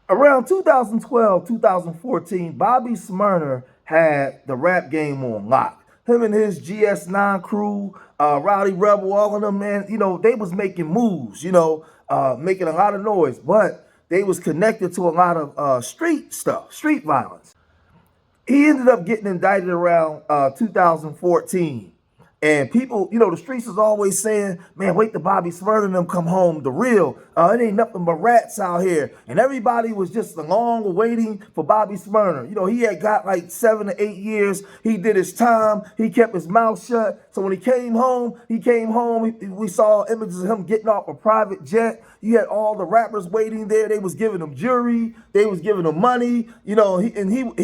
Around 2012, 2014, Bobby Smurda had the rap game on lock. Him and his GS9 crew, Rowdy Rebel, all of them, man, they was making moves, making a lot of noise, but they was connected to a lot of street stuff, street violence. He ended up getting indicted around 2014. And people, the streets is always saying, man, wait till Bobby Shmurda and them come home. The real, it ain't nothing but rats out here. And everybody was just long waiting for Bobby Shmurda. He had got like 7 to 8 years. He did his time. He kept his mouth shut. So when he came home, we saw images of him getting off a private jet. You had all the rappers waiting there. They was giving him jewelry. They was giving him money, he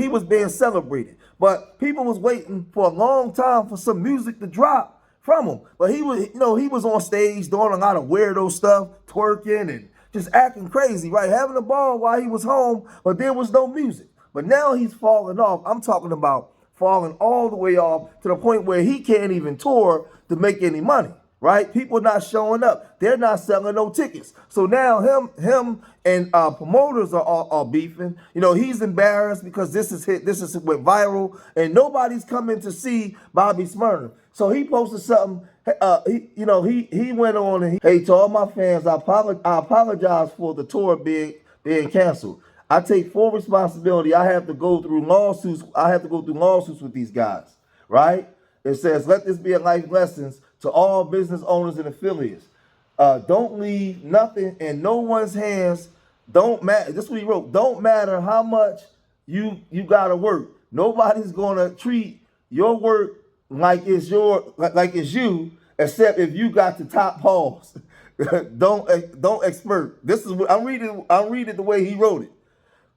was being celebrated. But people was waiting for a long time for some music to drop from him. But he was on stage doing a lot of weirdo stuff, twerking and just acting crazy, right? Having a ball while he was home, but there was no music. But now he's falling off. I'm talking about falling all the way off to the point where he can't even tour to make any money. Right? People not showing up. They're not selling no tickets. So now him and promoters are beefing. He's embarrassed because this went viral and nobody's coming to see Bobby Shmurda. So he posted something. He went on and hey, to all my fans, I apologize for the tour being canceled. I take full responsibility. I have to go through lawsuits. With these guys. Right? It says, let this be a life lesson to all business owners and affiliates. Don't leave nothing in no one's hands. Don't matter. This is what he wrote. Don't matter how much you gotta work. Nobody's gonna treat your work like it's you, except if you got the top paws. don't expert. This is what I'm reading. I'm reading the way he wrote it.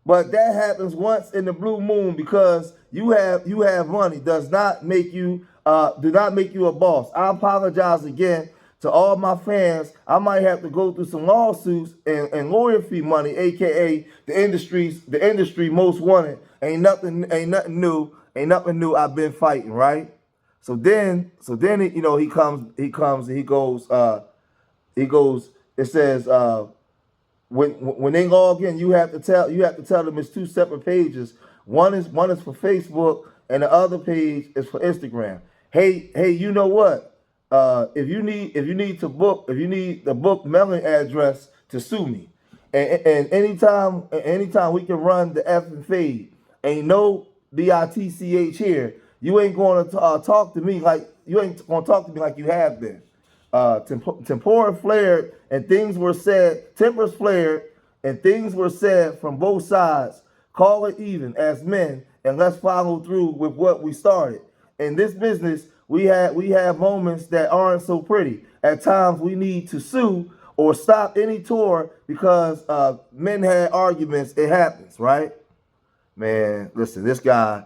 But that happens once in the blue moon because you have money. Does not make you do not make you a boss. I apologize again to all my fans. I might have to go through some lawsuits and lawyer fee money, aka the industry most wanted. Ain't nothing new. Ain't nothing new. I've been fighting, right? So then he comes and he goes. It says. When they log in, you have to tell them it's two separate pages. One is for Facebook, and the other page is for Instagram. Hey, you know what? If you need the book mailing address to sue me, and anytime we can run the F and fade, ain't no bitch here. You ain't going to talk to me like you have been. Tempora flared and things were said. Tempers flared and things were said from both sides. Call it even as men, and let's follow through with what we started. In this business, we have moments that aren't so pretty. At times, we need to sue or stop any tour because men had arguments. It happens, right? Man, listen, this guy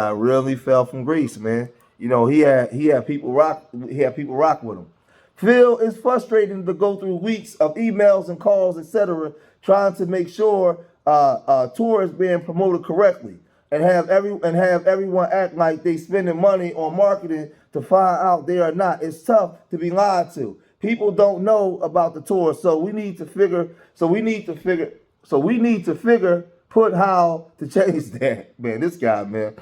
really fell from grace, man. He had people rock with him. Phil is frustrating to go through weeks of emails and calls, etc., trying to make sure tour is being promoted correctly, and have everyone act like they spending money on marketing to find out they are not. It's tough to be lied to. People don't know about the tour, so we need to figure put how to change that. Man, this guy, man.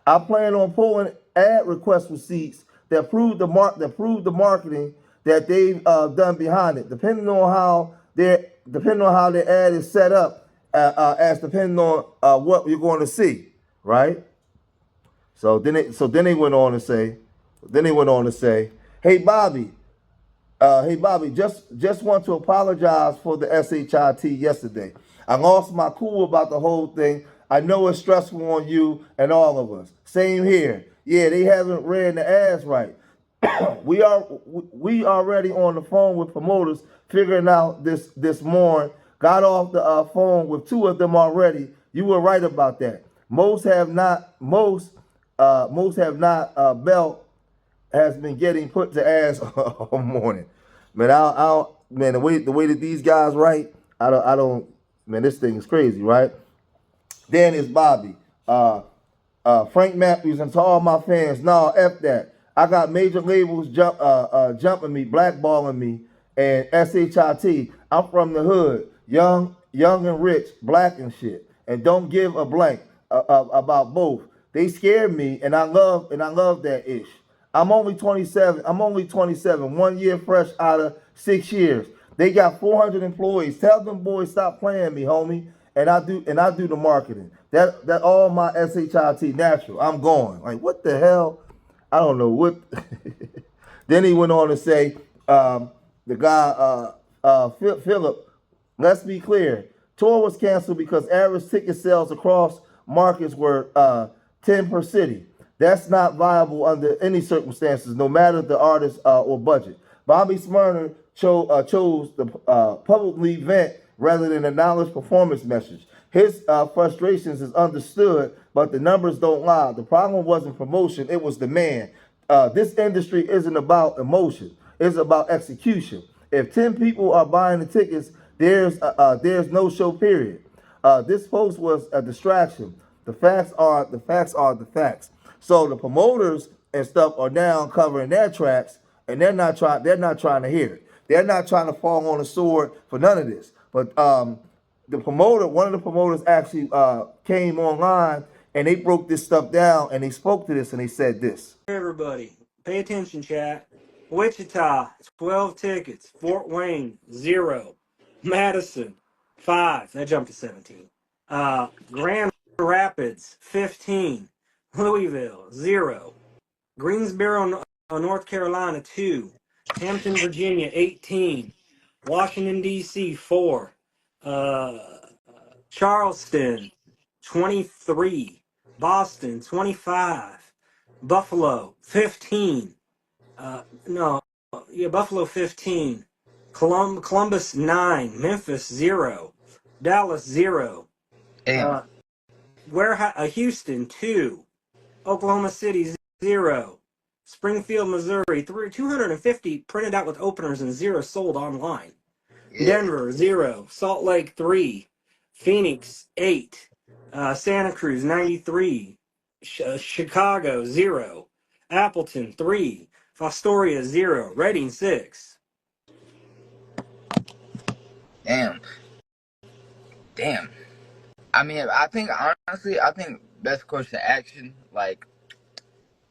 I plan on pulling ad request receipts that prove the marketing that they've done behind it, depending on how their ad is set up, as depending on what you're going to see, right? So then they went on to say, hey Bobby, just want to apologize for the shit yesterday. I lost my cool about the whole thing. I know it's stressful on you and all of us. Same here. Yeah, they haven't ran the ads right. we already on the phone with promoters figuring out this morning. Got off the phone with two of them already. You were right about that. Most have not. Belt has been getting put to ass all morning. Man, man, the way that these guys write, I don't. Man, this thing is crazy, right? Then it's Bobby. Frank Matthews, and to all my fans, no, F that. I got major labels jumping me, blackballing me, and shit. I'm from the hood, young young and rich, black and shit, and don't give a blank about both. They scared me, and I love that ish. I'm only 27. I'm only 27. 1 year fresh out of 6 years. They got 400 employees. Tell them boys stop playing me, homie. And I do the marketing. That all my shit natural. I'm going. Like what the hell? I don't know what. Then he went on to say, the guy Philip. Let's be clear. Tour was canceled because average ticket sales across markets were 10 per city. That's not viable under any circumstances, no matter the artist or budget. Bobby Smyrna chose the publicly vent rather than acknowledge performance message. His frustrations is understood, but the numbers don't lie. The problem wasn't promotion, it was demand. This industry isn't about emotion, it's about execution. If 10 people are buying the tickets, there's no show period. This post was a distraction. The facts. So the promoters and stuff are now covering their tracks, and they're not trying to hear it. They're not trying to fall on the sword for none of this. But one of the promoters actually came online and they broke this stuff down and they spoke to this and they said this. Everybody, pay attention, chat. Wichita, 12 tickets. Fort Wayne, 0. Madison, 5. That jumped to 17. Grand Rapids, 15. Louisville, 0. Greensboro, North Carolina, 2. Hampton, Virginia, 18. Washington, D.C., 4. Charleston, 23. Boston, 25. Buffalo, 15. Buffalo, 15. Columbus, 9. Memphis, 0. Dallas, 0. Damn. Houston, 2. Oklahoma City, 0. Springfield, Missouri, 250 printed out with openers and 0 sold online. Yeah. Denver, 0. Salt Lake, 3. Phoenix, 8. Santa Cruz, 93. Chicago, 0. Appleton, 3. Fostoria, 0. Reading, 6. Damn. I mean, honestly, I think best course of action, like,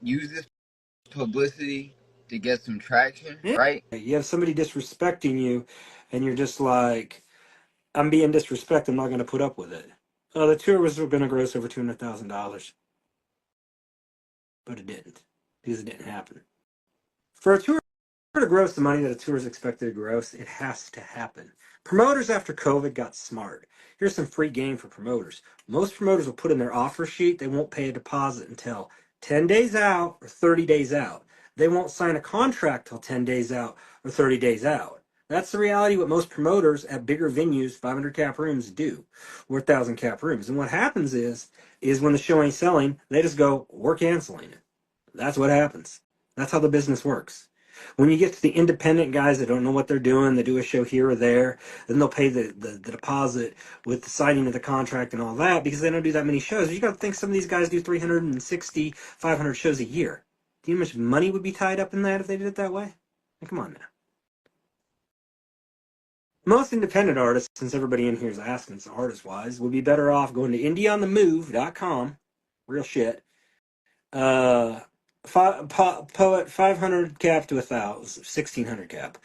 use this publicity to get some traction, Yeah. right? You have somebody disrespecting you, and you're just like, I'm being disrespected. I'm not going to put up with it. The tour was going to gross over $200,000, but it didn't because it didn't happen. For a tour to gross the money that a tour is expected to gross, it has to happen. Promoters after COVID got smart. Here's some free game for promoters. Most promoters will put in their offer sheet they won't pay a deposit until 10 days out or 30 days out. They won't sign a contract till 10 days out or 30 days out. That's the reality what most promoters at bigger venues, 500 cap rooms, do, or 1,000 cap rooms. And what happens is when the show ain't selling, they just go, we're canceling it. That's what happens. That's how the business works. When you get to the independent guys that don't know what they're doing, they do a show here or there, then they'll pay the deposit with the signing of the contract and all that because they don't do that many shows. You got to think some of these guys do 360, 500 shows a year. Do you know how much money would be tied up in that if they did it that way? Come on now. Most independent artists, since everybody in here is asking, so artist-wise, would be better off going to indieonthemove.com, real shit, poet 500 cap to 1,000, 1,600 cap.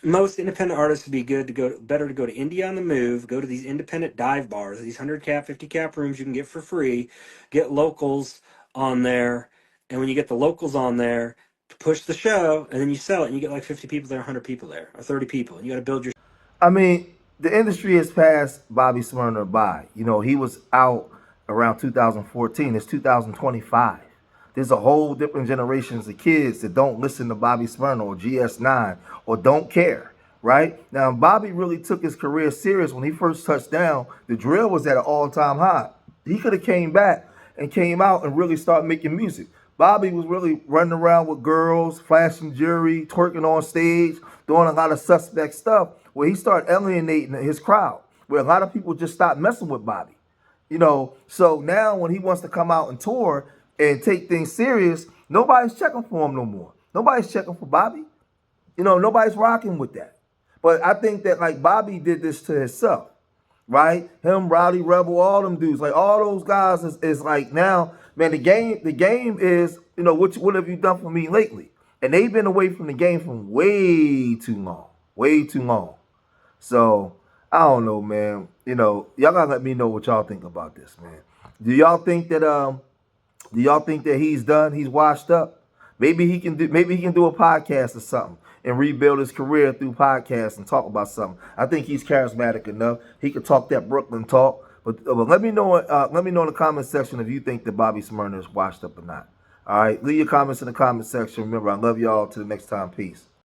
Most independent artists would be better to go to Indie on the Move, go to these independent dive bars, these 100 cap, 50 cap rooms you can get for free, get locals on there, and when you get the locals on there, push the show, and then you sell it, and you get like 50 people there, 100 people there, or 30 people, and you got to build your. I mean, the industry has passed Bobby Smyrna by. You know, he was out around 2014. It's 2025. There's a whole different generations of kids that don't listen to Bobby Smyrna or GS9 or don't care, right? Now, Bobby really took his career serious when he first touched down. The drill was at an all-time high. He could have came back and came out and really started making music. Bobby was really running around with girls, flashing jewelry, twerking on stage, doing a lot of suspect stuff where he started alienating his crowd, where a lot of people just stopped messing with Bobby. You know, so now when he wants to come out and tour and take things serious, nobody's checking for him no more. Nobody's checking for Bobby. You know, nobody's rocking with that. But I think that like Bobby did this to himself. right? Him, Rowdy Rebel, all them dudes, like all those guys is like now, man. The game is, what have you done for me lately? And they've been away from the game for way too long. So I don't know, man. Y'all gotta let me know what y'all think about this, man. Do y'all think that he's done? He's washed up? Maybe he can do a podcast or something and rebuild his career through podcasts and talk about something. I think he's charismatic enough. He could talk that Brooklyn talk. But let me know in the comment section if you think that Bobby Smyrna is washed up or not. All right, leave your comments in the comment section. Remember, I love y'all. Till the next time, peace.